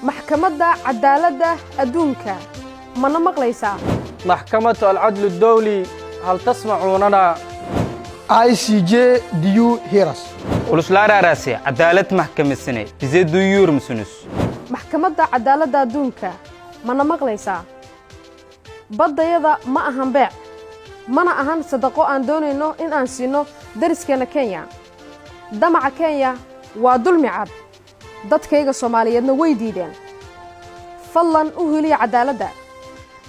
محكمة عدالة أدونك من مقليسا محكمة العدل الدولي هل تسمعوننا؟ ICJ do you hear us? ولسلارا راسي عدالة محكمة السنة بزيد ديور مسنوس محكمة عدالة أدونك من مقليسا بدأ يدا ما أهم بيع mana ahan sadaqo aan doonayno in aan siino dariskeenna Kenya damaca Kenya waa dulmi cad dadkayga Soomaaliyeedna way diideen fallan u heliya cadaaladda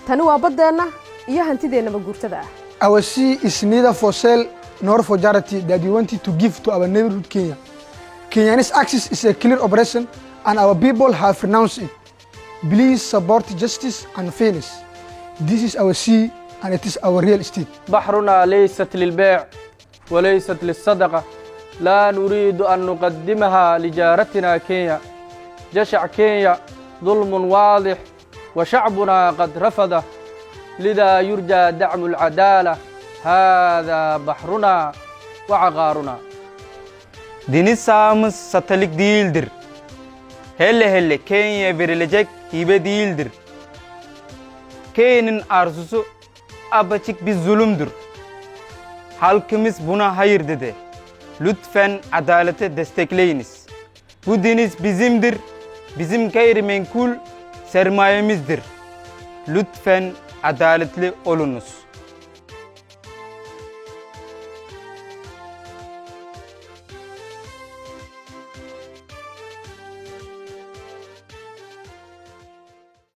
tani waa badeena iyo hantideena guurtada ah Our sea is neither for sale nor for charity that we wanted to give to our neighborhood Kenya. Kenya's access is a clear operation and our people have renounced it. Please support justice and fairness. This is our sea and it is our real estate. بحرنا ليست للبيع وليست للصدقة لا نريد أن نقدمها لجارتنا كينيا جشع كينيا ظلم واضح وشعبنا قد رفضه لذا يرجى دعم العدالة هذا بحرنا وعقارنا ديني سامس ستلك ديلدر هل كينيا بريلجك هيبه ديلدر كينن أرزوسو أبتشك بالظلمدر halkımız buna hayır dedi. Lütfen adalete destekleyiniz. Bu deniz bizimdir. Bizim gayrimenkul sermayemizdir. Lütfen adaletli olunuz.